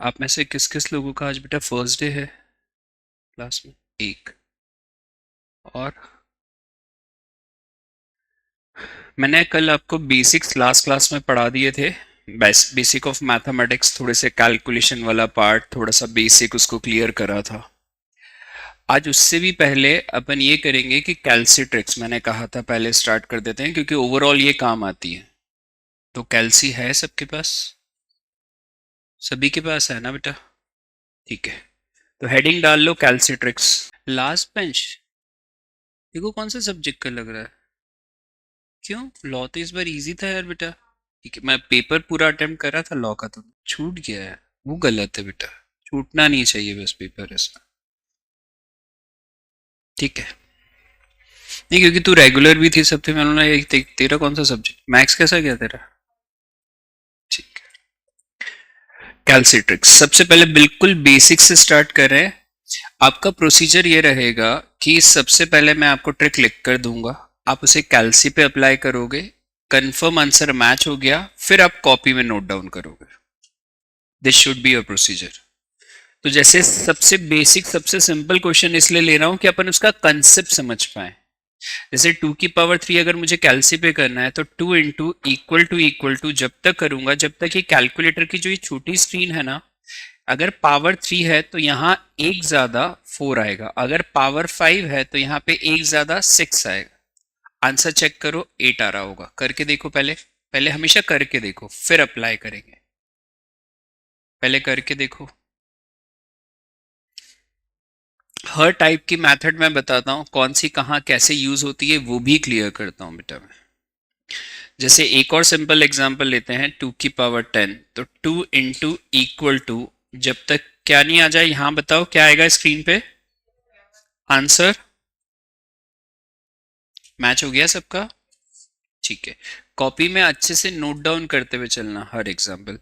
आप में से किस किस लोगों का आज बेटा फर्स्ट डे है क्लास में? एक। और मैंने कल आपको बेसिक्स लास्ट क्लास में पढ़ा दिए थे। बेसिक ऑफ मैथमेटिक्स, थोड़े से कैलकुलेशन वाला पार्ट, थोड़ा सा बेसिक उसको क्लियर करा था। आज उससे भी पहले अपन ये करेंगे कि कैल्सी ट्रिक्स, मैंने कहा था पहले स्टार्ट कर देते हैं क्योंकि ओवरऑल ये काम आती है। तो कैल्सी है सबके पास? सभी के पास है ना बेटा? ठीक है, तो हेडिंग डाल लो कैल्सी ट्रिक्स। लास्ट बेंच देखो कौन सा सब्जेक्ट का लग रहा है? क्यों? लॉ तो इस बार इजी था यार बेटा। ठीक है, मैं पेपर पूरा अटेम्प्ट कर रहा था लॉ का, तो छूट गया है। वो गलत है बेटा, छूटना नहीं चाहिए बस पेपर ऐसा। ठीक है, नहीं क्योंकि तू रेगुलर भी थी सबसे, मैंने तेरा कौन सा सब्जेक्ट, मैथ्स कैसा गया तेरा? ठीक है, कैल्सिट्रिक्स सबसे पहले बिल्कुल बेसिक से स्टार्ट कर रहे हैं। आपका प्रोसीजर ये रहेगा कि सबसे पहले मैं आपको ट्रिक लिख कर दूंगा, आप उसे कैल्सी पे अप्लाई करोगे, कंफर्म आंसर मैच हो गया, फिर आप कॉपी में नोट डाउन करोगे। This should be your procedure. तो जैसे सबसे बेसिक सबसे सिंपल क्वेश्चन इसलिए ले रहा हूं कि अपन उसका कंसेप्ट समझ पाए। जैसे 2 की पावर 3 अगर मुझे कैल्सी पे करना है तो 2 इंटू इक्वल टू जब तक करूंगा जब तक ये कैलकुलेटर की जो ये छोटी स्क्रीन है ना, अगर पावर 3 है तो यहाँ एक ज्यादा 4 आएगा, अगर पावर 5 है तो यहाँ पे एक ज्यादा 6 आएगा। आंसर चेक करो, 8 आ रहा होगा। करके देखो, पहले पहले हमेशा करके देखो फिर अप्लाई करेंगे। पहले करके देखो। हर टाइप की मेथड मैं बताता हूँ, कौन सी कहाँ कैसे यूज होती है वो भी क्लियर करता हूँ बेटा मैं। जैसे एक और सिंपल एग्जांपल लेते हैं, 2 की पावर 10, तो 2 इंटू इक्वल टू जब तक क्या नहीं आ जाए, यहां बताओ क्या आएगा स्क्रीन पे आंसर। मैच हो गया सबका? ठीक है, कॉपी में अच्छे से नोट डाउन करते हुए चलना हर एग्जांपल।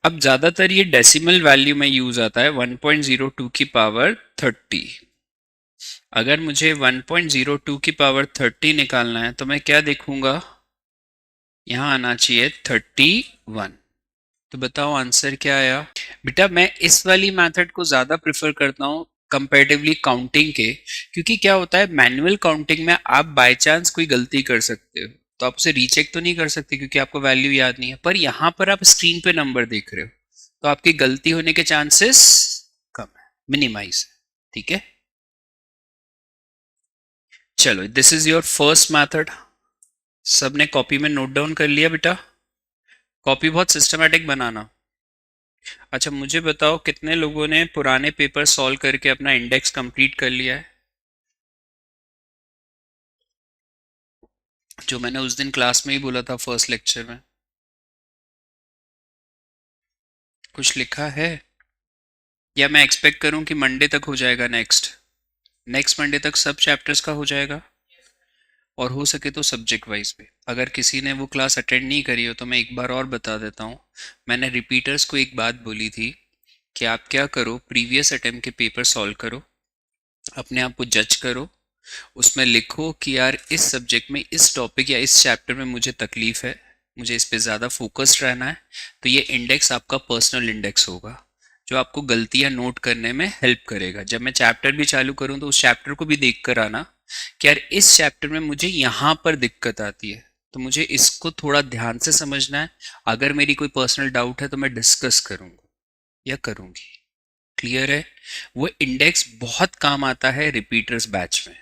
अब ज्यादातर ये डेसिमल वैल्यू में यूज आता है, 1.02 की पावर 30। अगर मुझे 1.02 की पावर 30 निकालना है तो मैं क्या देखूंगा, यहां आना चाहिए 31। तो बताओ आंसर क्या आया? बेटा मैं इस वाली मेथड को ज्यादा प्रेफर करता हूँ कंपैरेटिवली काउंटिंग के, क्योंकि क्या होता है मैनुअल काउंटिंग में आप बाय चांस कोई गलती कर सकते हो तो आप उसे रीचेक तो नहीं कर सकते क्योंकि आपको वैल्यू याद नहीं है, पर यहाँ पर आप स्क्रीन पे नंबर देख रहे हो तो आपकी गलती होने के चांसेस कम है, मिनिमाइज है। ठीक है, चलो this is your first method. सबने कॉपी में नोट डाउन कर लिया बेटा? कॉपी बहुत सिस्टमेटिक बनाना। अच्छा मुझे बताओ कितने लोगों ने पुराने पेपर सॉल्व करके अपना इंडेक्स कंप्लीट कर लिया है? जो मैंने उस दिन क्लास में ही बोला था फर्स्ट लेक्चर में। कुछ लिखा है या मैं एक्सपेक्ट करूं कि मंडे तक हो जाएगा? नेक्स्ट नेक्स्ट मंडे तक सब चैप्टर्स का हो जाएगा, और हो सके तो सब्जेक्ट वाइज पे। अगर किसी ने वो क्लास अटेंड नहीं करी हो तो मैं एक बार और बता देता हूँ। मैंने रिपीटर्स को एक बात बोली थी कि आप क्या करो, प्रीवियस अटेम्प्ट के पेपर सॉल्व करो, अपने आप को जज करो, उसमें लिखो कि यार इस सब्जेक्ट में इस टॉपिक या इस चैप्टर में मुझे तकलीफ है, मुझे इस पे ज़्यादा फोकस्ड रहना है। तो ये इंडेक्स आपका पर्सनल इंडेक्स होगा जो आपको गलतियां नोट करने में हेल्प करेगा। जब मैं चैप्टर भी चालू करूं तो उस चैप्टर को भी देख कर आना कि यार इस चैप्टर में मुझे यहाँ पर दिक्कत आती है तो मुझे इसको थोड़ा ध्यान से समझना है। अगर मेरी कोई पर्सनल डाउट है तो मैं डिस्कस करूंगा या करूंगी। क्लियर है? वो इंडेक्स बहुत काम आता है रिपीटर्स बैच में।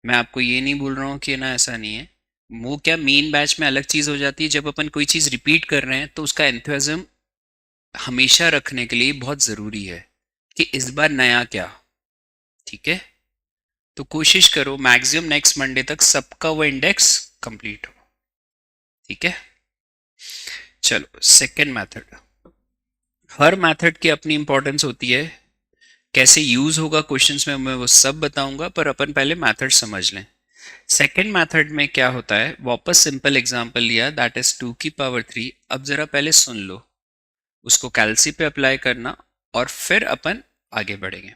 मैं आपको ये नहीं बोल रहा हूँ कि ना ऐसा नहीं है, वो क्या मेन बैच में अलग चीज हो जाती है। जब अपन कोई चीज रिपीट कर रहे हैं तो उसका एंथुसिज्म हमेशा रखने के लिए बहुत जरूरी है कि इस बार नया क्या। ठीक है, तो कोशिश करो मैक्सिमम नेक्स्ट मंडे तक सबका वो इंडेक्स कंप्लीट हो। ठीक है, चलो सेकेंड मेथड। हर मेथड की अपनी इंपॉर्टेंस होती है, कैसे यूज होगा क्वेश्चंस में मैं वो सब बताऊंगा, पर अपन पहले मेथड समझ लें। सेकेंड मेथड में क्या होता है, वापस सिंपल एग्जांपल लिया, दैट इज 2 की पावर 3। अब जरा पहले सुन लो, उसको कैल्सी पे अप्लाई करना और फिर अपन आगे बढ़ेंगे।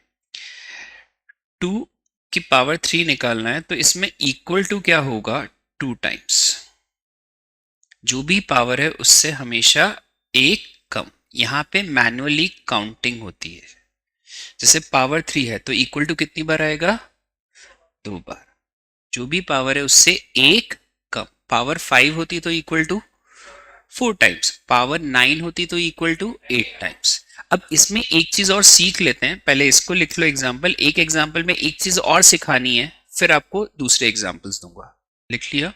2 की पावर 3 निकालना है तो इसमें इक्वल टू क्या होगा, 2 टाइम्स जो भी पावर है उससे हमेशा एक कम। यहाँ पे मैनुअली काउंटिंग होती है। जैसे पावर 3 है तो इक्वल टू कितनी बार आएगा? 2 बार। जो भी पावर है उससे एक कम। पावर 5 होती तो इक्वल टू 4 टाइम्स, पावर 9 होती तो इक्वल टू 8 टाइम्स। अब इसमें एक चीज और सीख लेते हैं, पहले इसको लिख लो एग्जाम्पल। एक एग्जाम्पल में एक चीज और सिखानी है, फिर आपको दूसरे एग्जाम्पल्स दूंगा। लिख लिया?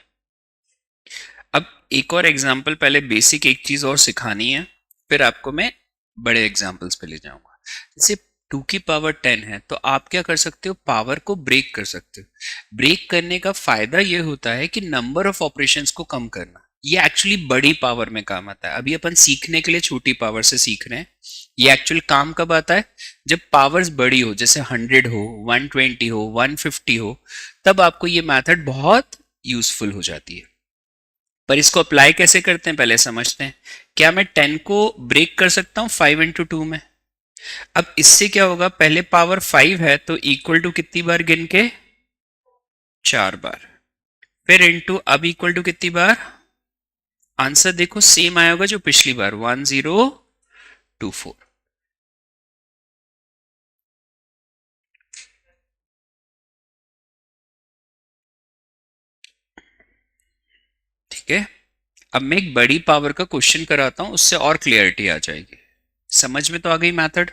अब एक और एग्जाम्पल, पहले बेसिक एक चीज और सिखानी है, फिर आपको मैं बड़े एग्जाम्पल्स पे ले जाऊंगा। जैसे 2 की पावर 10 है तो आप क्या कर सकते हो? पावर को ब्रेक कर सकते हो। ब्रेक करने का फायदा ये होता है कि नंबर ऑफ ऑपरेशंस को कम करना। ये एक्चुअली बड़ी पावर में काम आता है। अभी अपन सीखने के लिए छोटी पावर से सीख रहे हैं। ये एक्चुअल काम कब आता है? जब पावर्स बड़ी हो, जैसे 100 हो, 120 हो, 150 हो, तब आपको ये मेथड बहुत यूजफुल हो जाती है। पर इसको अप्लाई कैसे करते हैं पहले समझते हैं। क्या मैं 10 को ब्रेक कर सकता हूं 5 into 2 में? अब इससे क्या होगा? पहले पावर 5 है तो इक्वल टू कितनी बार गिन के? 4 बार। फिर इनटू, अब इक्वल टू कितनी बार? आंसर देखो सेम आया होगा जो पिछली बार, 1024। ठीक है। अब मैं एक बड़ी पावर का क्वेश्चन कराता हूं, उससे और क्लियरिटी आ जाएगी। समझ में तो आ गई मेथड?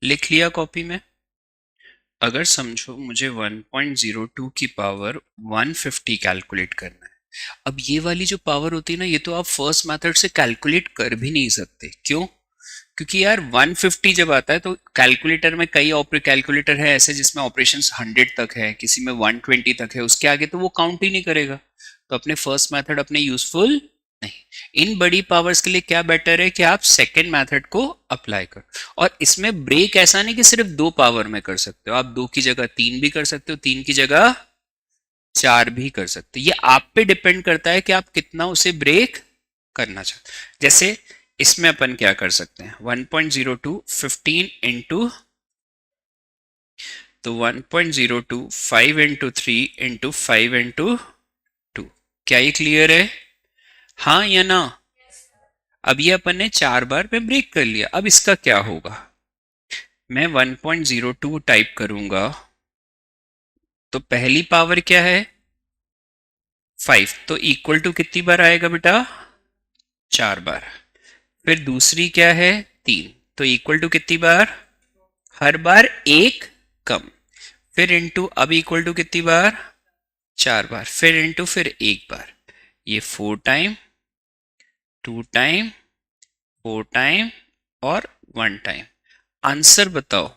लिख लिया कॉपी में? अगर समझो मुझे 1.02 की पावर 150 कैलकुलेट करना है। अब ये वाली जो पावर होती है ना, ये तो आप फर्स्ट मेथड से कैलकुलेट कर भी नहीं सकते। क्यों? क्योंकि यार 150 जब आता है तो कैलकुलेटर में कई कैलकुलेटर है ऐसे जिसमें ऑपरेशंस 100 तक है, किसी में 120 तक है, उसके आगे तो वो काउंट ही नहीं करेगा। तो अपने फर्स्ट मेथड अपने यूजफुल नहीं। इन बड़ी पावर्स के लिए क्या बेटर है कि आप सेकेंड मेथड को अप्लाई करो। और इसमें ब्रेक ऐसा नहीं कि सिर्फ 2 पावर में कर सकते हो, आप 2 की जगह 3 भी कर सकते हो, 3 की जगह 4 भी कर सकते हो। ये आप पे डिपेंड करता है कि आप कितना उसे ब्रेक करना चाहते हो। जैसे इसमें अपन क्या कर सकते हैं? 1.02 15 इंटू, तो 1.02 5 into 3 into 5 into 2। क्या ये क्लियर है? हाँ या ना? अब ये अपन ने 4 बार में ब्रेक कर लिया। अब इसका क्या होगा? मैं 1.02 टाइप करूंगा तो पहली पावर क्या है? 5, तो इक्वल टू कितनी बार आएगा बेटा? 4 बार। फिर दूसरी क्या है? 3, तो इक्वल टू कितनी बार? हर बार एक कम। फिर इंटू, अब इक्वल टू कितनी बार? 4 बार। फिर इंटू, फिर एक बार। ये 4 टाइम, 2 टाइम, 4 टाइम और 1 टाइम। आंसर बताओ।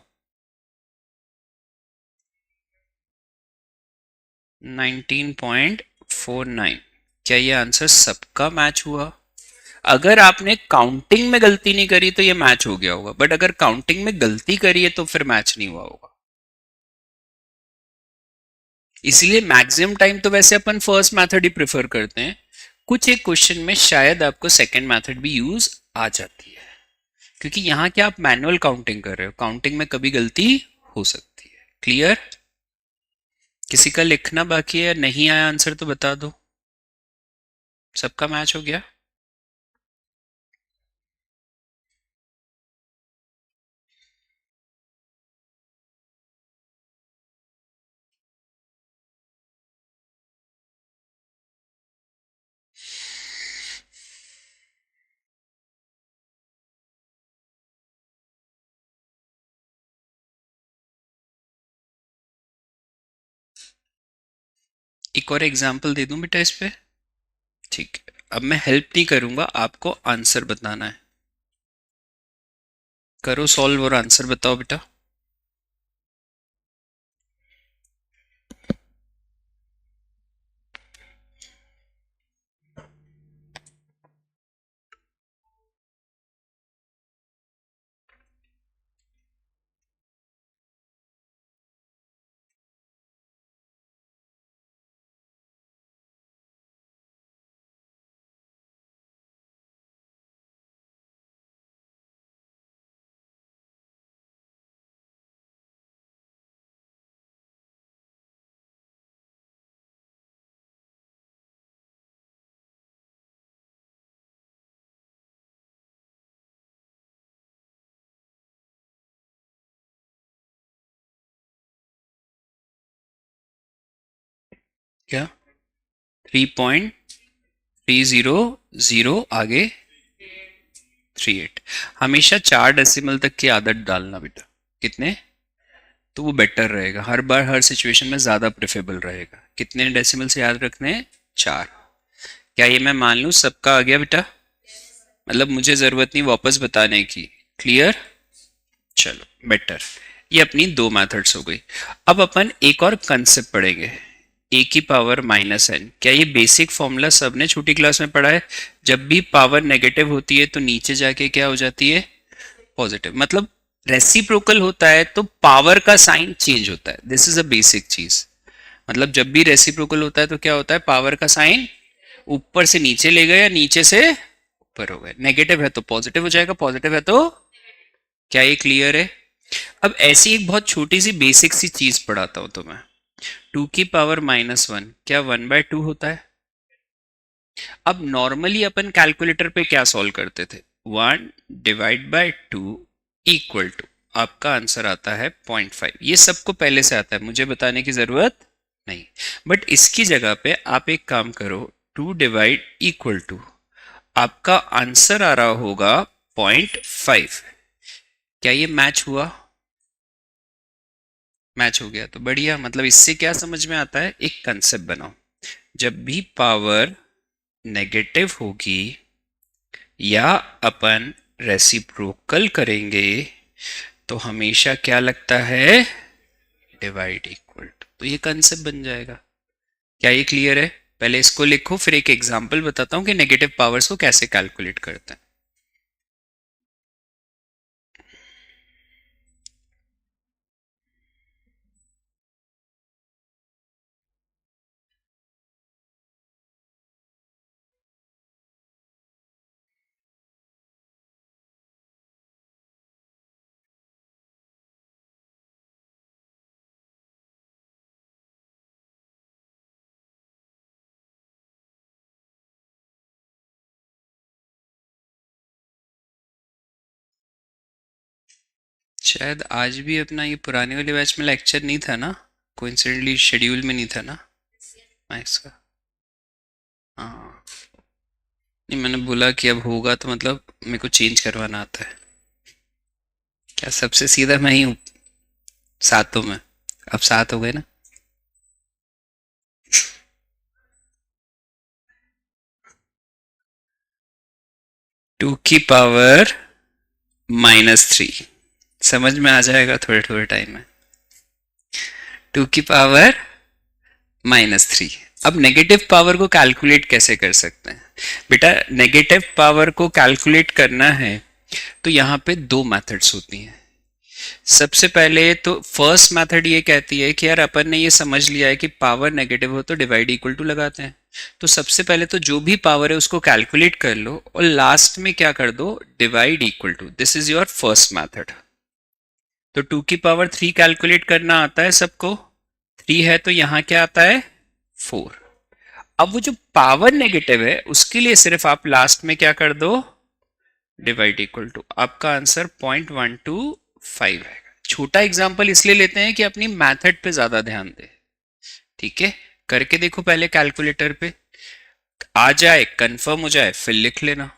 19.49। क्या ये आंसर सबका मैच हुआ? अगर आपने काउंटिंग में गलती नहीं करी तो ये मैच हो गया होगा, बट अगर काउंटिंग में गलती करी है तो फिर मैच नहीं हुआ होगा। इसलिए मैक्सिमम टाइम तो वैसे अपन फर्स्ट मेथड ही प्रेफर करते हैं। कुछ एक क्वेश्चन में शायद आपको सेकंड मेथड भी यूज आ जाती है, क्योंकि यहाँ क्या आप मैनुअल काउंटिंग कर रहे हो, काउंटिंग में कभी गलती हो सकती है। क्लियर? किसी का लिखना बाकी है? नहीं आया आंसर तो बता दो। सबका मैच हो गया? एक और एग्जांपल दे दूं बेटा इस पे? ठीक है, अब मैं हेल्प नहीं करूंगा, आपको आंसर बताना है। करो सॉल्व और आंसर बताओ बेटा। क्या 3.300 आगे 38। हमेशा 4 डेसिमल तक की आदत डालना बेटा। कितने? तो वो बेटर रहेगा, हर बार हर सिचुएशन में ज़्यादा प्रेफरेबल रहेगा। कितने डेसिमल से याद रखने हैं? 4। क्या ये मैं मान लूँ सबका आ गया बेटा? मतलब मुझे ज़रूरत नहीं वापस बताने की। क्लियर? चलो बेटर। ये अपनी दो मेथड्स हो गई। अब अपन एक और कंसेप्ट पढ़ेंगे, ए की पावर माइनस एन। क्या ये बेसिक फॉर्मूला सबने छोटी क्लास में पढ़ा है? जब भी पावर नेगेटिव होती है तो नीचे जाके क्या हो जाती है? पॉजिटिव। मतलब रेसिप्रोकल होता है तो पावर का साइन चेंज होता है। दिस इज अ बेसिक चीज। मतलब जब भी रेसिप्रोकल होता है तो क्या होता है? पावर का साइन ऊपर से नीचे ले गए या नीचे से ऊपर हो गए। नेगेटिव है तो पॉजिटिव हो जाएगा, पॉजिटिव है तो। क्या ये क्लियर है? अब ऐसी एक बहुत छोटी सी बेसिक सी चीज पढ़ाता हूं तुम्हें। 2 की पावर -1 क्या 1/2 होता है? अब नॉर्मली अपन कैलकुलेटर पे क्या सॉल्व करते थे? 1/2 इक्वल टू, आपका आंसर आता है 0.5। ये सबको पहले से आता है, मुझे बताने की जरूरत नहीं। बट इसकी जगह पे आप एक काम करो, 2 डिवाइड इक्वल टू, आपका आंसर आ रहा होगा 0.5। क्या ये मैच हुआ? मैच हो गया तो बढ़िया। मतलब इससे क्या समझ में आता है? एक कंसेप्ट बनाओ, जब भी पावर नेगेटिव होगी या अपन रेसिप्रोकल करेंगे तो हमेशा क्या लगता है? Divide equal to. तो ये कंसेप्ट बन जाएगा। क्या ये क्लियर है? पहले इसको लिखो, फिर एक एग्जांपल बताता हूं कि नेगेटिव पावर्स को कैसे कैलकुलेट करते हैं। शायद आज भी अपना ये पुराने वाले बैच में लेक्चर नहीं था ना, कोइंसिडेंटली शेड्यूल में नहीं था ना मैथ्स का। हाँ, नहीं मैंने बोला कि अब होगा तो मतलब मेरे को चेंज करवाना आता है। क्या सबसे सीधा मैं ही हूँ सातों में? अब 7 हो गए ना। 2 की पावर -3 समझ में आ जाएगा थोड़े थोड़े टाइम में। 2 की पावर -3। अब नेगेटिव पावर को कैलकुलेट कैसे कर सकते हैं बेटा? नेगेटिव पावर को कैलकुलेट करना है तो यहाँ पे दो मेथड्स होती हैं। सबसे पहले तो फर्स्ट मेथड ये कहती है कि यार अपन ने ये समझ लिया है कि पावर नेगेटिव हो तो डिवाइड इक्वल टू लगाते हैं। तो सबसे पहले तो जो भी पावर है उसको कैलकुलेट कर लो और लास्ट में क्या कर दो? Divide equal to. This is your first method. तो 2 की पावर 3 कैलकुलेट करना आता है सबको? 3 है तो यहाँ क्या आता है? 4। अब वो जो पावर नेगेटिव है उसके लिए सिर्फ आप लास्ट में क्या कर दो? Divide equal to. आपका आंसर 0.125 है। छोटा एग्जाम्पल इसलिए लेते हैं कि अपनी मेथड पे ज्यादा ध्यान दे। ठीक है, करके देखो पहले कैलकुलेटर पे, आ जाए कंफर्म हो जाए फिर लिख लेना।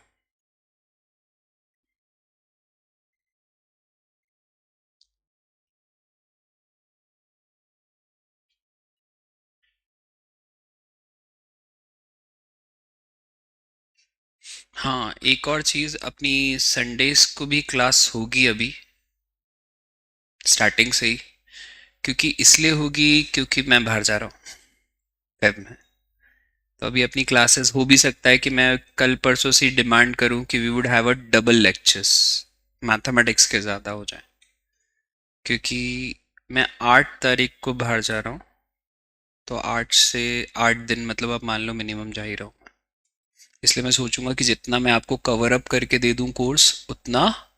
हाँ, एक और चीज, अपनी संडेज को भी क्लास होगी अभी स्टार्टिंग से ही। क्योंकि इसलिए होगी क्योंकि मैं बाहर जा रहा हूँ वेब में। तो अभी अपनी क्लासेस हो भी सकता है कि मैं कल परसों से डिमांड करूं कि we would have a double lectures, mathematics के ज़्यादा हो जाए। क्योंकि मैं 8 तारीख को बाहर जा रहा हूँ, तो 8 से 8 दिन मतलब आप मान लो मिनिमम जा ही रहा हूँ। इसलिए मैं सोचूंगा कि जितना मैं आपको कवर अप करके दे दूं कोर्स उतना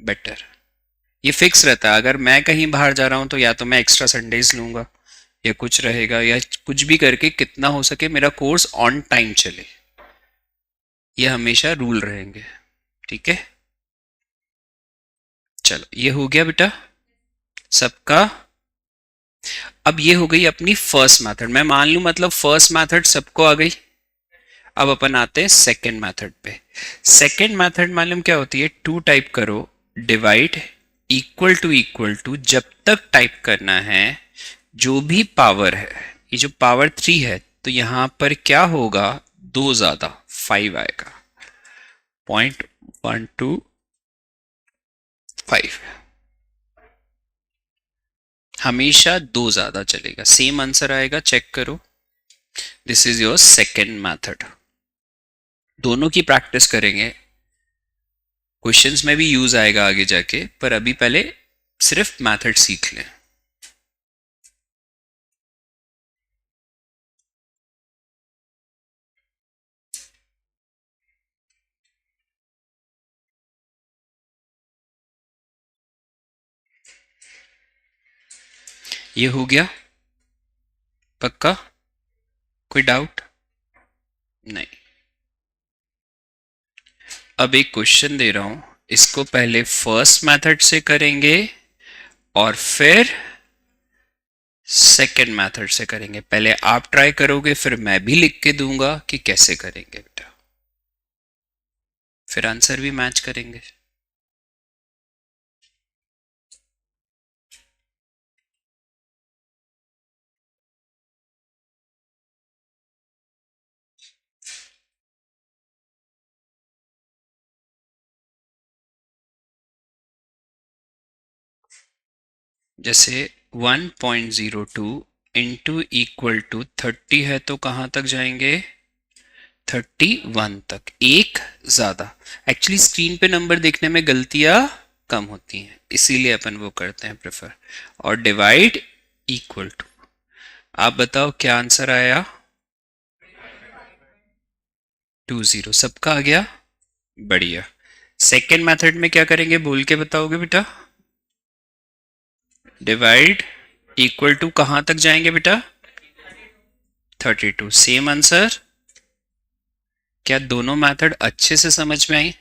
बेटर। ये फिक्स रहता है, अगर मैं कहीं बाहर जा रहा हूँ तो या तो मैं एक्स्ट्रा संडेज लूंगा या कुछ रहेगा, या कुछ भी करके कितना हो सके मेरा कोर्स ऑन टाइम चले। ये हमेशा रूल रहेंगे। ठीक है, चलो ये हो गया बेटा सबका। अब ये हो गई अपनी फर्स्ट मेथड, मैं मान लूं मतलब फर्स्ट मेथड सबको आ गई। अब अपन आते हैं सेकंड मेथड पे। सेकंड मेथड मालूम क्या होती है, टू टाइप करो, डिवाइड इक्वल टू जब तक टाइप करना है जो भी पावर है, ये जो पावर 3 है तो यहां पर क्या होगा, 2 ज्यादा 5 आएगा, 0.125, हमेशा 2 ज्यादा चलेगा, सेम आंसर आएगा, चेक करो। This is your second method. दोनों की प्रैक्टिस करेंगे, क्वेश्चंस में भी यूज आएगा आगे जाके, पर अभी पहले सिर्फ मेथड सीख लें। ये हो गया पक्का, कोई डाउट नहीं। अब एक क्वेश्चन दे रहा हूं, इसको पहले फर्स्ट मेथड से करेंगे और फिर सेकेंड मेथड से करेंगे। पहले आप ट्राई करोगे, फिर मैं भी लिख के दूंगा कि कैसे करेंगे बेटा, फिर आंसर भी मैच करेंगे। जैसे 1.02 इंटू इक्वल टू 30 है तो कहां तक जाएंगे, 31 तक, एक ज्यादा। एक्चुअली स्क्रीन पे नंबर देखने में गलतियां कम होती हैं, इसीलिए अपन वो करते हैं प्रेफर। और डिवाइड इक्वल टू, आप बताओ क्या आंसर आया, 20, सबका आ गया, बढ़िया। सेकेंड मेथड में क्या करेंगे बोल के बताओगे बेटा, डिवाइड इक्वल टू कहां तक जाएंगे बेटा, 32, सेम आंसर। क्या दोनों मेथड अच्छे से समझ में आई?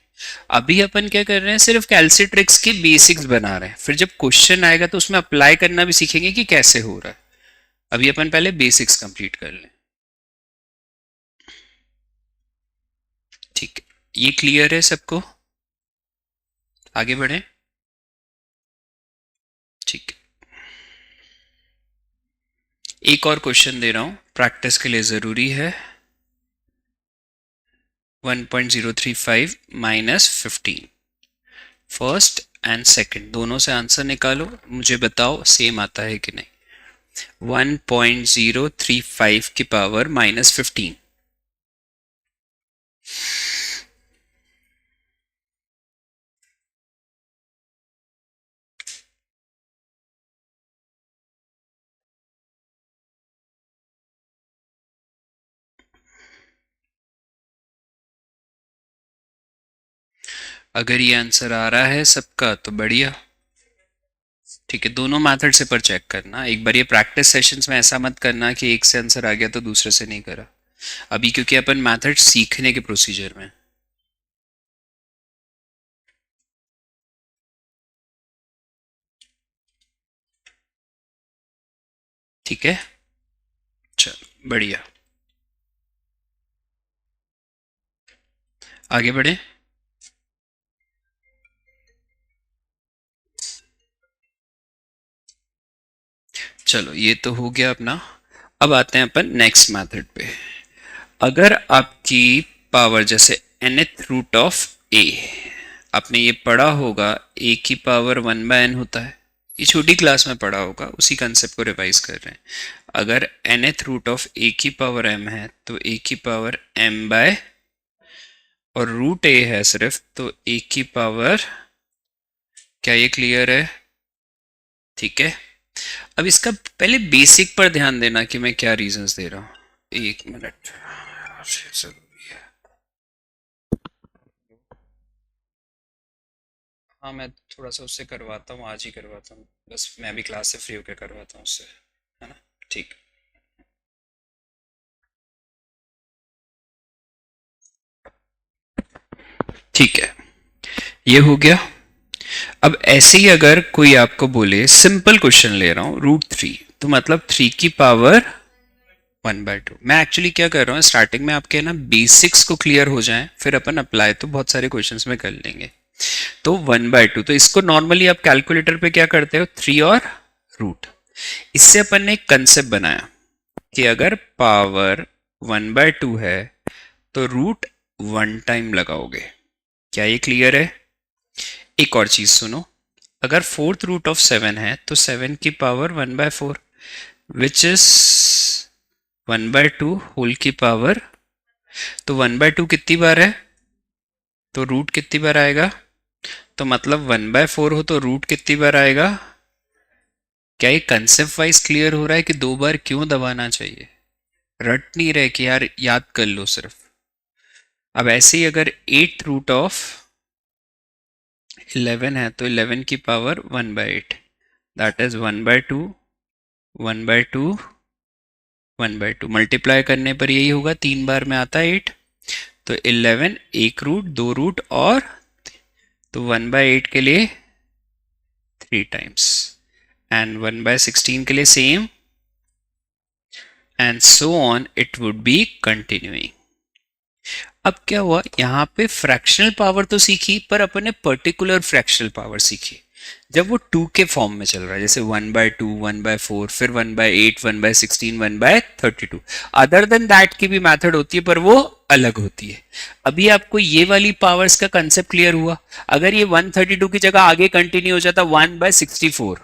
अभी अपन क्या कर रहे हैं, सिर्फ कैलसीट्रिक्स के बेसिक्स बना रहे हैं, फिर जब क्वेश्चन आएगा तो उसमें अप्लाई करना भी सीखेंगे कि कैसे हो रहा है। अभी अपन पहले बेसिक्स कंप्लीट कर लें, ठीक है? ये क्लियर है सबको, आगे बढ़े, ठीक है। एक और क्वेश्चन दे रहा हूं, प्रैक्टिस के लिए जरूरी है। 1.035 माइनस 15, फर्स्ट एंड सेकंड दोनों से आंसर निकालो, मुझे बताओ सेम आता है कि नहीं। 1.035 की पावर माइनस 15, अगर ये आंसर आ रहा है सबका तो बढ़िया, ठीक है। दोनों मेथड से पर चेक करना, एक बार ये प्रैक्टिस सेशंस में ऐसा मत करना कि एक से आंसर आ गया तो दूसरे से नहीं करा, अभी क्योंकि अपन मेथड सीखने के प्रोसीजर में। ठीक है, चलो बढ़िया, आगे बढ़े। चलो ये तो हो गया अपना, अब आते हैं अपन नेक्स्ट मेथड पे। अगर आपकी पावर जैसे nth रूट ऑफ a, आपने ये पढ़ा होगा a की पावर 1/n होता है, ये छोटी क्लास में पढ़ा होगा, उसी कंसेप्ट को रिवाइज कर रहे हैं। अगर nth रूट ऑफ a की पावर m है तो a की पावर m बाय, और रूट a है सिर्फ तो a की पावर, क्या ये क्लियर है? ठीक है। अब इसका पहले बेसिक पर ध्यान देना कि मैं क्या रीजंस दे रहा हूं, एक मिनट, हाँ मैं थोड़ा सा उससे करवाता हूँ, आज ही करवाता हूँ, बस मैं भी क्लास से फ्री होकर करवाता हूँ उससे, है ना, ठीक। ठीक है, ये हो गया। अब ऐसे ही अगर कोई आपको बोले, सिंपल क्वेश्चन ले रहा हूँ, रूट 3, तो मतलब 3 की पावर 1/2। मैं एक्चुअली क्या कर रहा हूँ, स्टार्टिंग में आपके ना बेसिक्स को क्लियर हो जाएं, फिर अपन अप्लाई तो बहुत सारे क्वेश्चंस में कर लेंगे। तो 1/2, तो इसको नॉर्मली आप कैलकुलेटर पे क्या करते हो, 3 और रूट। इससे अपन ने एक कंसेप्ट बनाया कि अगर पावर 1/2 है तो रूट 1 टाइम लगाओगे। क्या ये क्लियर है? एक और चीज सुनो, अगर फोर्थ रूट ऑफ 7 है तो 7 की पावर 1/4, विच इज 1/2 होल की पावर। तो 1/2 कितनी बार है, तो रूट कितनी बार आएगा, तो मतलब 1/4 हो तो रूट कितनी बार आएगा। क्या ये कंसेप्ट वाइज क्लियर हो रहा है कि 2 बार क्यों दबाना चाहिए? रट नहीं रहे कि यार याद कर लो सिर्फ। अब ऐसे ही अगर 8 रूट ऑफ 11 है तो 11 की पावर 1/8, दैट इज 1/2, 1/2, 1/2 मल्टीप्लाई करने पर यही होगा, 3 बार में आता है 8। तो 11, एक रूट, 2 रूट और, तो 1/8 के लिए 3 टाइम्स, एंड 1/16 के लिए same, and so on it would be continuing. अब क्या हुआ, यहाँ पे फ्रैक्शनल पावर तो सीखी, पर अपन ने पर्टिकुलर फ्रैक्शनल पावर सीखी जब वो 2 के फॉर्म में चल रहा है, जैसे 1/2, 1/4, फिर 1/8, 1/16, 1/32। अदर देन दैट की भी मेथड होती है, पर वो अलग होती है। अभी आपको ये वाली पावर्स का कंसेप्ट क्लियर हुआ। अगर ये 132 की जगह आगे कंटिन्यू हो जाता 1/64,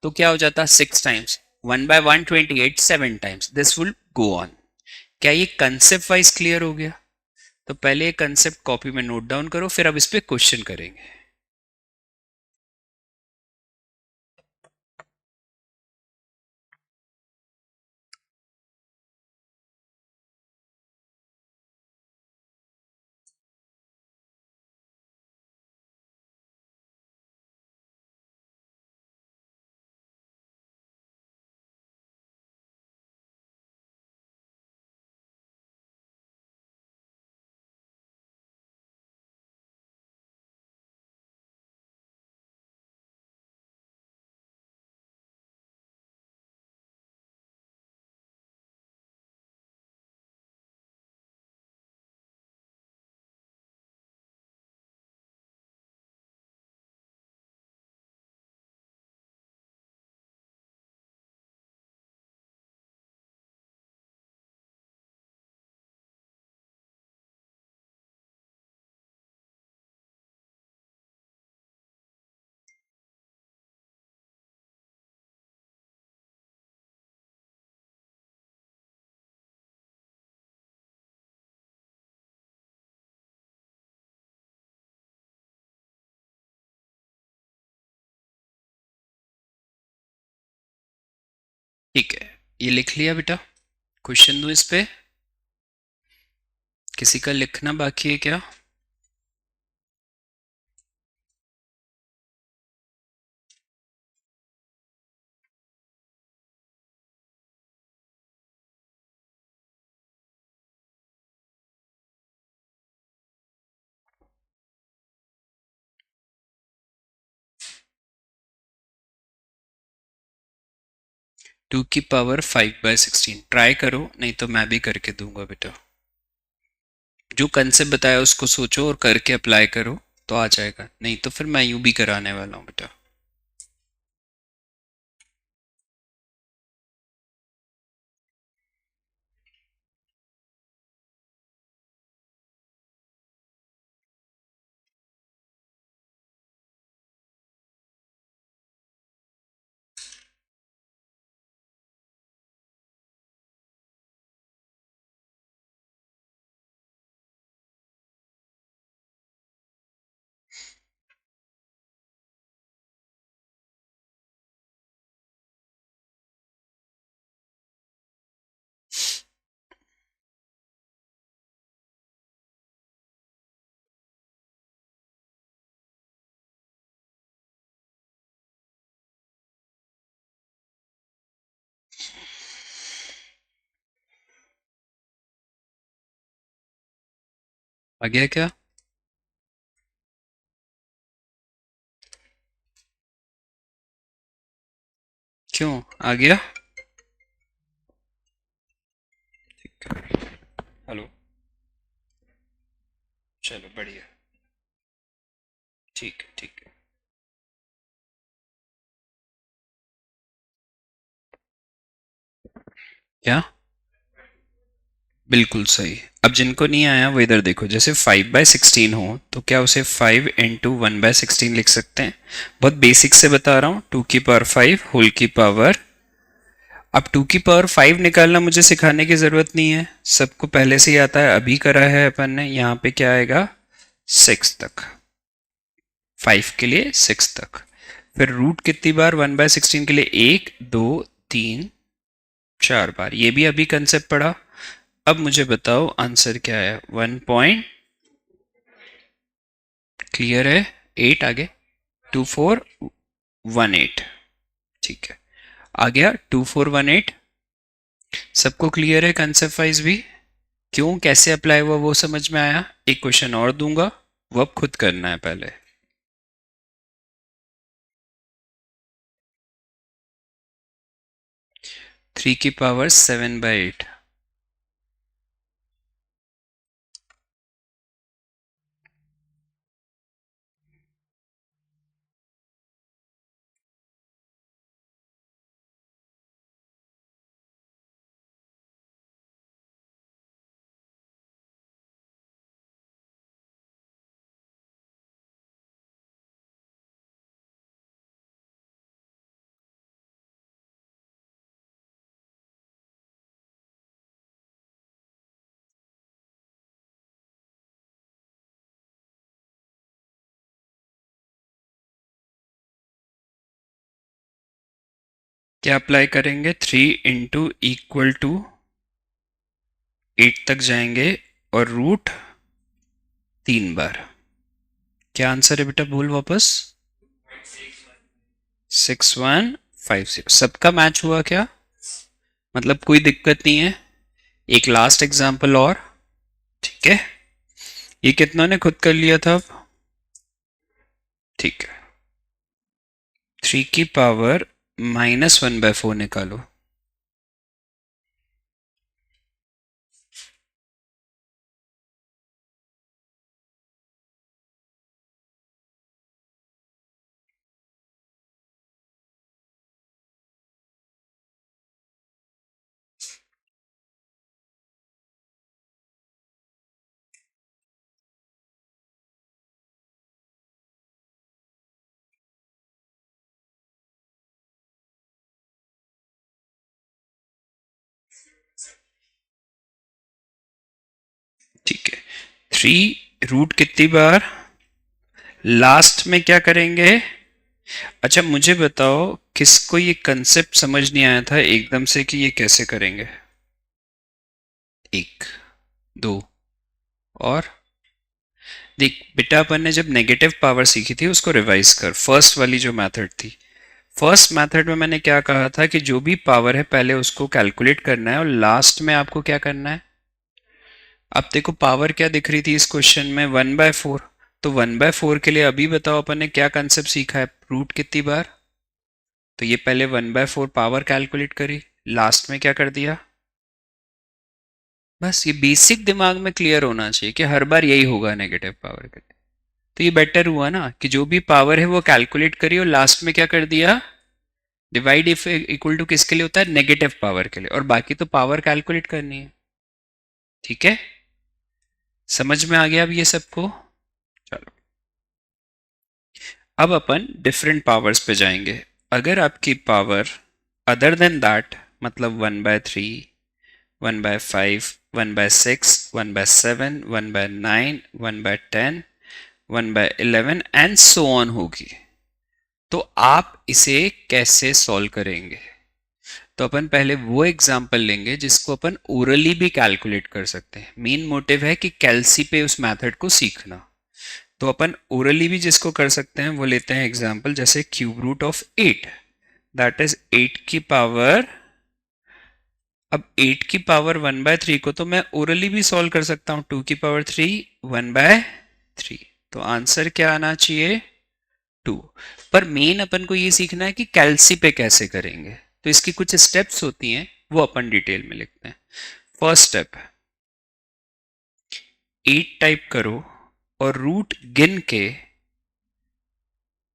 तो क्या हो जाता 6 times, 1/128 7 times, this will go on. क्या ये कंसेप्ट वाइज क्लियर हो गया? तो पहले ये कंसेप्ट कॉपी में नोट डाउन करो, फिर अब इस पे क्वेश्चन करेंगे। ठीक है, ये लिख लिया बेटा। क्वेश्चन दो इस पे, किसी का लिखना बाकी है क्या? टू की पावर 5/16 ट्राई करो, नहीं तो मैं भी करके दूंगा बेटा। जो कंसेप्ट बताया उसको सोचो और करके अप्लाई करो, तो आ जाएगा, नहीं तो फिर मैं यूं भी कराने वाला हूँ बेटा। आ गया क्या? क्यों आ गया? हेलो। चलो बढ़िया। ठीक है ठीक है। क्या? बिल्कुल सही। अब जिनको नहीं आया वो इधर देखो, जैसे 5/16 हो तो क्या उसे 5 × 1/16 लिख सकते हैं? बहुत बेसिक से बता रहा हूँ, 2⁵ होल की पावर। अब 2⁵ निकालना मुझे सिखाने की जरूरत नहीं है, सबको पहले से ही आता है, अभी करा है अपन ने। यहाँ पे क्या आएगा? 6 तक, 5 के लिए 6 तक। फिर रूट कितनी बार 1/16 के लिए? 1 2 3 4 बार। ये भी अभी कंसेप्ट पढ़ा। अब मुझे बताओ आंसर क्या है? 1 क्लियर है? 8 आगे 2418। ठीक है, आ गया 2418। सबको क्लियर है कंसेप्ट वाइज भी? क्यों, कैसे अप्लाई हुआ वो समझ में आया? एक क्वेश्चन और दूंगा, वो अब खुद करना है पहले। थ्री की पावर 7/8। क्या अप्लाई करेंगे? 3 × = 8 तक जाएंगे और रूट 3 बार। क्या आंसर है बेटा? बोल वापस। 6150। सबका मैच हुआ क्या? मतलब कोई दिक्कत नहीं है? एक लास्ट एग्जांपल और, ठीक है? ये कितना ने खुद कर लिया था अब? ठीक है, 3⁻⁻1/4 निकालो। ठीक है, 3 रूट कितनी बार? लास्ट में क्या करेंगे? अच्छा मुझे बताओ, किसको ये कंसेप्ट समझ नहीं आया था एकदम से कि ये कैसे करेंगे? 1 2 और देख बेटा, अपन ने जब नेगेटिव पावर सीखी थी उसको रिवाइज कर, फर्स्ट वाली जो मेथड थी। फर्स्ट मेथड में मैंने क्या कहा था कि जो भी पावर है पहले उसको कैलकुलेट करना है और लास्ट में आपको क्या करना है? अब देखो पावर क्या दिख रही थी इस क्वेश्चन में? 1/4। तो 1/4 के लिए अभी बताओ अपन ने क्या कंसेप्ट सीखा है? रूट कितनी बार? तो ये पहले 1/4 पावर कैलकुलेट करी, लास्ट में क्या कर दिया? बस ये बेसिक दिमाग में क्लियर होना चाहिए कि हर बार यही होगा नेगेटिव पावर के लिए। तो ये बेटर हुआ ना कि जो भी पावर है वो कैलकुलेट करी और लास्ट में क्या कर दिया? डिवाइड इफ इक्वल टू किसके लिए होता है? नेगेटिव पावर के लिए, और बाकी तो पावर कैलकुलेट करनी है। ठीक है, समझ में आ गया अब ये सबको? चलो, अब अपन डिफरेंट पावर्स पे जाएंगे। अगर आपकी पावर अदर देन दैट, मतलब 1/3, 1/5, 1/6, 1/7, 1/9, 1/10, 1/11 एंड सो ऑन होगी, तो आप इसे कैसे सॉल्व करेंगे? तो अपन पहले वो एग्जाम्पल लेंगे जिसको अपन ओरली भी कैलकुलेट कर सकते हैं। मेन मोटिव है कि कैलसी पे उस मेथड को सीखना। तो अपन ओरली भी जिसको कर सकते हैं वो लेते हैं एग्जाम्पल, जैसे cube root of 8, that is 8 की पावर। अब 8 की पावर 1/3 को तो मैं ओरली भी सॉल्व कर सकता हूं, 2⁵3 1/3। तो आंसर क्या आना चाहिए? 2। पर मेन अपन को ये सीखना है कि कैलसी पे कैसे करेंगे, तो इसकी कुछ स्टेप्स होती हैं वो अपन डिटेल में लिखते हैं। फर्स्ट स्टेप 8 टाइप करो और रूट गिन के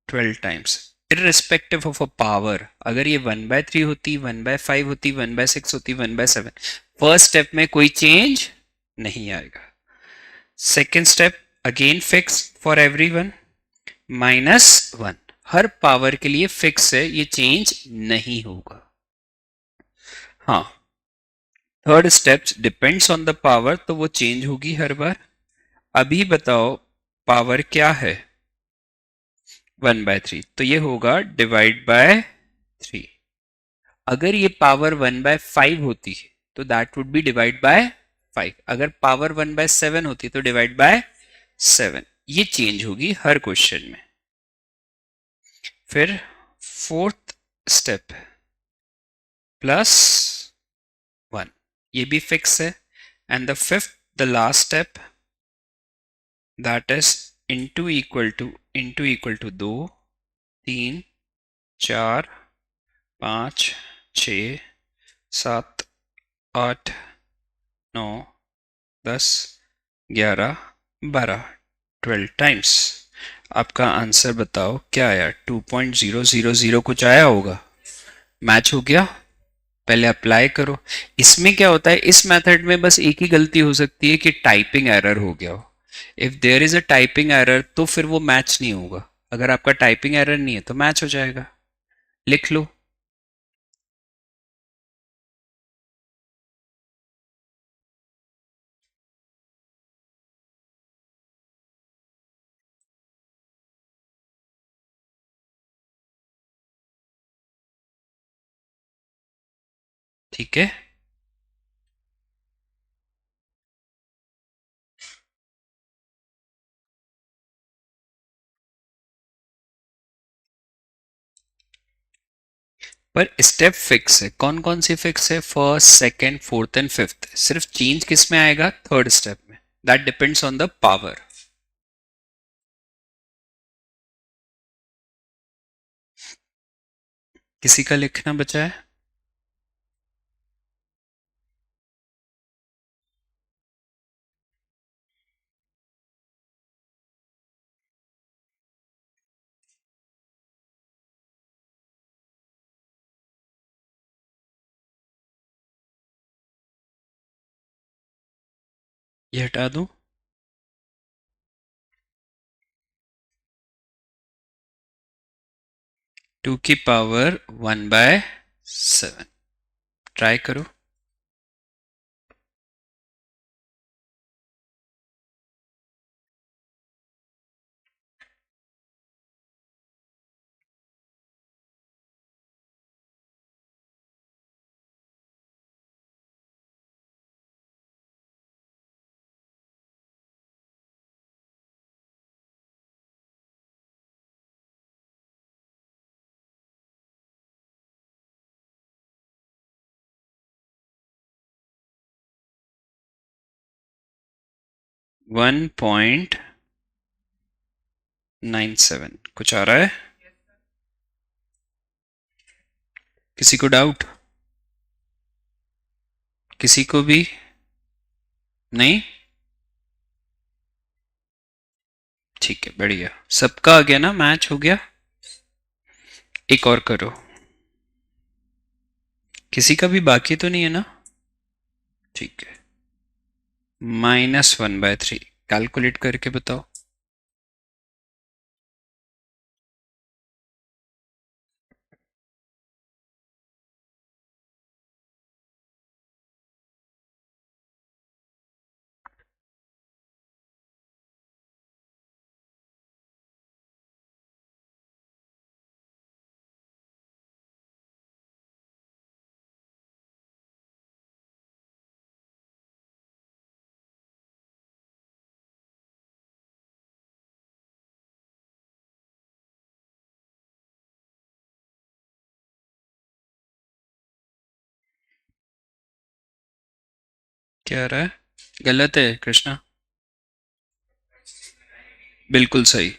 12 times irrespective of a power. अगर ये 1/3 होती, 1/5 होती, 1/6 होती, 1/7, फर्स्ट स्टेप में कोई चेंज नहीं आएगा। Second step again fix for everyone, -1 her power के लिए फिक्स है, ये चेंज नहीं होगा। हाँ, third step depends on the power, तो वो चेंज होगी हर बार। अभी बताओ पावर क्या है? 1/3, तो ये होगा डिवाइड बाय 3। अगर ये पावर 1/5 होती तो that would be divide by 5। अगर पावर 1/7 होती तो डिवाइड बाय 7। ये चेंज होगी हर क्वेश्चन में। फिर फोर्थ स्टेप +1, ये भी फिक्स है। And the fifth, the last step, that is into equal to 2, 3, 4, 5, 6, 7, 8, 9, 10, 11, 12, 12 times. आपका आंसर बताओ क्या आया? 2.000 कुछ आया होगा, मैच हो गया। पहले अप्लाई करो। इसमें क्या होता है, इस मेथड में बस एक ही गलती हो सकती है कि टाइपिंग एरर हो गया हो। If there is a typing error तो फिर वो मैच नहीं होगा। अगर आपका टाइपिंग एरर नहीं है तो मैच हो जाएगा। लिख लो। ठीक है, पर स्टेप फिक्स है। कौन कौन सी फिक्स है? First, second, fourth and fifth. सिर्फ चेंज किस में आएगा? थर्ड स्टेप में। That depends on the power. किसी का लिखना बचा है? ये हटा दूं? 2 की पावर 1/7। ट्राई करो। वन पॉइंट 97 कुछ आ रहा है? किसी को डाउट? किसी को भी नहीं? ठीक है, बढ़िया। सबका आ गया ना, मैच हो गया। एक और करो। किसी का भी बाकी तो नहीं है ना? ठीक है, -1/3 कैलकुलेट करके बताओ। क्या आ रहा है? गलत है कृष्णा। बिल्कुल सही।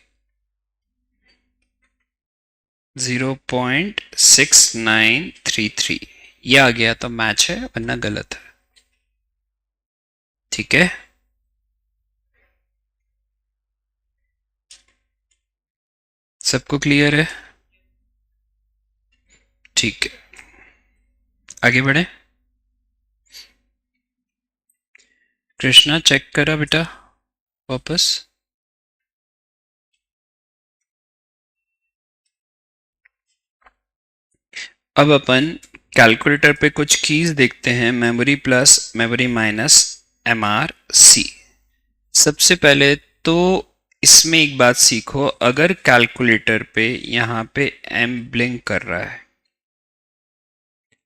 0.6933 ये आ गया तो मैच है, वरना गलत है। ठीक है, सबको क्लियर है? ठीक है, आगे बढ़े। कृष्णा चेक करा बेटा वापस। अब अपन कैलकुलेटर पे कुछ कीज देखते हैं, memory plus, memory minus, MR C. सबसे पहले तो इसमें एक बात सीखो, अगर कैलकुलेटर पे यहाँ पे एम ब्लिंक कर रहा है,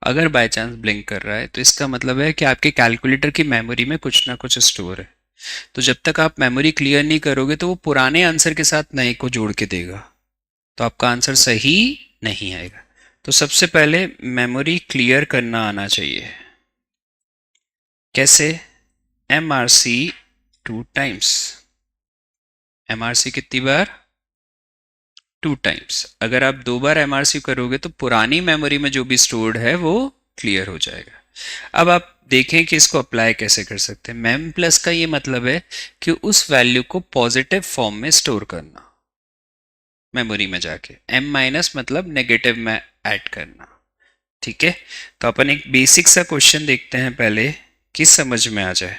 अगर बाय चांस ब्लिंक कर रहा है, तो इसका मतलब है कि आपके कैलकुलेटर की मेमोरी में कुछ ना कुछ स्टोर है। तो जब तक आप मेमोरी क्लियर नहीं करोगे तो वो पुराने आंसर के साथ नए को जोड़ के देगा, तो आपका आंसर सही नहीं आएगा। तो सबसे पहले मेमोरी क्लियर करना आना चाहिए। कैसे? M R C 2 times. M R C कितनी बार? 2 टाइम्स। अगर आप 2 बार एम आर सी करोगे तो पुरानी मेमोरी में जो भी स्टोर्ड है वो क्लियर हो जाएगा। अब आप देखें कि इसको अप्लाई कैसे कर सकते हैं। मेम प्लस का ये मतलब है कि उस वैल्यू को पॉजिटिव फॉर्म में स्टोर करना मेमोरी में जाके, एम माइनस मतलब नेगेटिव में ऐड करना। ठीक है, तो अपन एक बेसिक सा क्वेश्चन देखते हैं पहले कि समझ में आ जाए।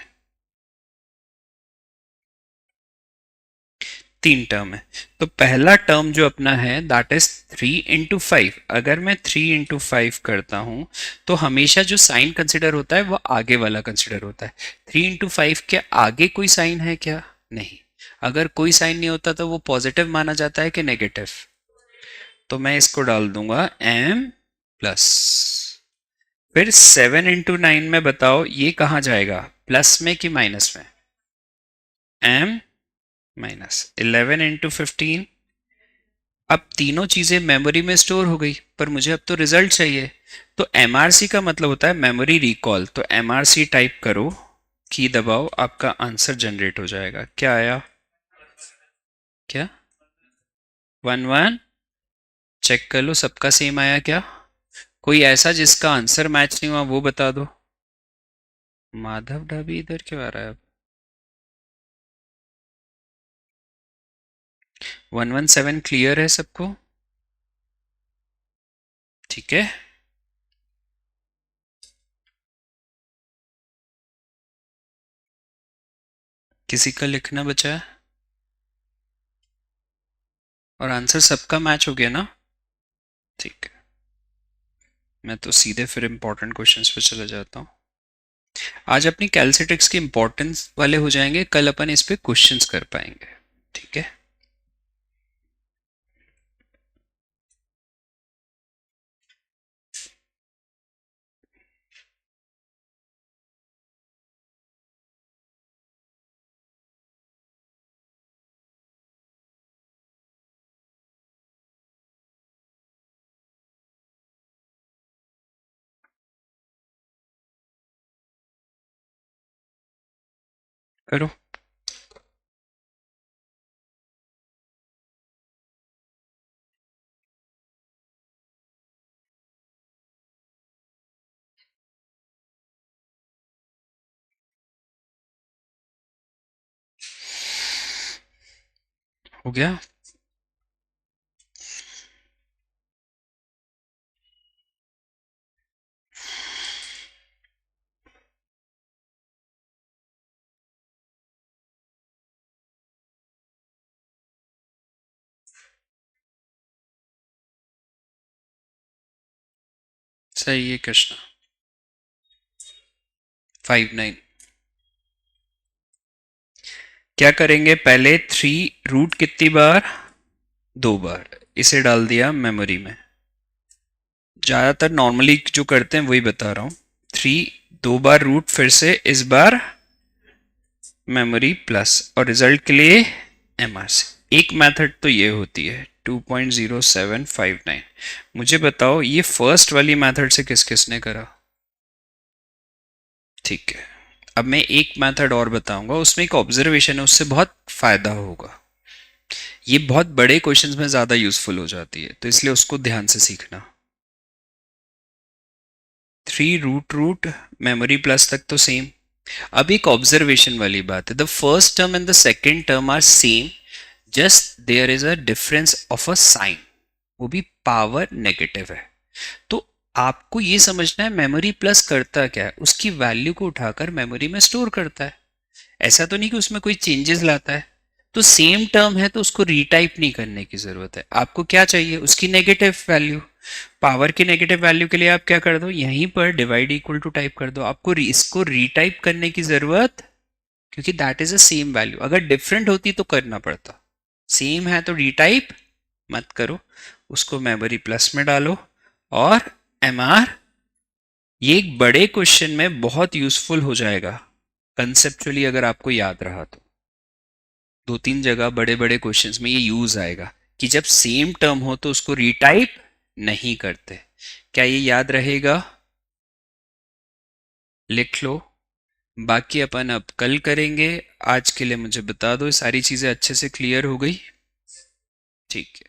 3 टर्म है, तो पहला टर्म जो अपना है दैट इज 3 into 5। अगर मैं 3 into 5 करता हूं तो हमेशा जो साइन कंसिडर होता है वो आगे वाला कंसिडर होता है। 3 into 5 के आगे कोई साइन है क्या? नहीं। अगर कोई साइन नहीं होता तो वो पॉजिटिव माना जाता है कि नेगेटिव? तो मैं इसको डाल दूंगा m प्लस। फिर 7 into 9 में बताओ ये कहाँ जाएगा, प्लस में कि माइनस में? m minus. 11 into 15। अब तीनों चीजें मेमोरी में स्टोर हो गई, पर मुझे अब तो रिजल्ट चाहिए। तो एमआरसी का मतलब होता है मेमोरी रिकॉल। तो एमआरसी टाइप करो, की दबाओ, आपका आंसर जनरेट हो जाएगा। क्या आया? क्या? 1 1। चेक कर लो सबका सेम आया क्या? कोई ऐसा जिसका आंसर मैच नहीं हुआ वो बता दो। माधव ढाबी इधर क्यों आ रहा है अब? 117 क्लियर है सबको? ठीक है, किसी का लिखना बचा है? और आंसर सबका मैच हो गया ना? ठीक है, मैं तो सीधे फिर इंपॉर्टेंट क्वेश्चंस पे चला जाता हूँ। आज अपनी कैलसिट्रिक्स के इंपॉर्टेंस वाले हो जाएंगे, कल अपन इस पे क्वेश्चंस कर पाएंगे। ठीक है, करो। हो गया? सही है कृष्णा। 5 9। क्या करेंगे पहले? 3 रूट कितनी बार? 2 बार। इसे डाल दिया मेमोरी में। ज्यादातर नॉर्मली जो करते हैं वही बता रहा हूँ। 3 2 बार रूट, फिर से इस बार मेमोरी प्लस, और रिजल्ट के लिए एमआरसी। एक मेथड तो ये होती है 2.0759। मुझे बताओ ये फर्स्ट वाली मेथड से किस किसने करा? ठीक है, अब मैं एक मेथड और बताऊंगा, उसमें एक ऑब्जर्वेशन है, उससे बहुत फायदा होगा। ये बहुत बड़े क्वेश्चंस में ज्यादा यूजफुल हो जाती है, तो इसलिए उसको ध्यान से सीखना। 3 रूट रूट मेमोरी प्लस तक तो सेम, अब एक ऑब्जर्वेशन वाली बात है, the first term and the second term are same, just there is a difference of a sign, वो भी पावर नेगेटिव है। तो आपको ये समझना है मेमोरी प्लस करता क्या है, उसकी वैल्यू को उठाकर मेमोरी में स्टोर करता है, ऐसा तो नहीं कि उसमें कोई चेंजेस लाता है। तो सेम टर्म है तो उसको रीटाइप नहीं करने की जरूरत है, आपको क्या चाहिए, उसकी नेगेटिव वैल्यू। पावर की नेगेटिव वैल्यू के लिए आप क्या कर दो, यहीं पर डिवाइड इक्वल टू टाइप कर दो, आपको इसको रीटाइप करने की जरूरत, क्योंकि that is a same value. अगर डिफरेंट होती तो करना पड़ता, सेम है तो रीटाइप मत करो, उसको मेमोरी प्लस में डालो। और एम आर, ये एक बड़े क्वेश्चन में बहुत यूजफुल हो जाएगा कंसेप्चुअली, अगर आपको याद रहा तो दो तीन जगह बड़े बड़े क्वेश्चंस में ये यूज आएगा कि जब सेम टर्म हो तो उसको रीटाइप नहीं करते। क्या ये याद रहेगा? लिख लो, बाकी अपन अब कल करेंगे। आज के लिए मुझे बता दो सारी चीजें अच्छे से क्लियर हो गई? ठीक है।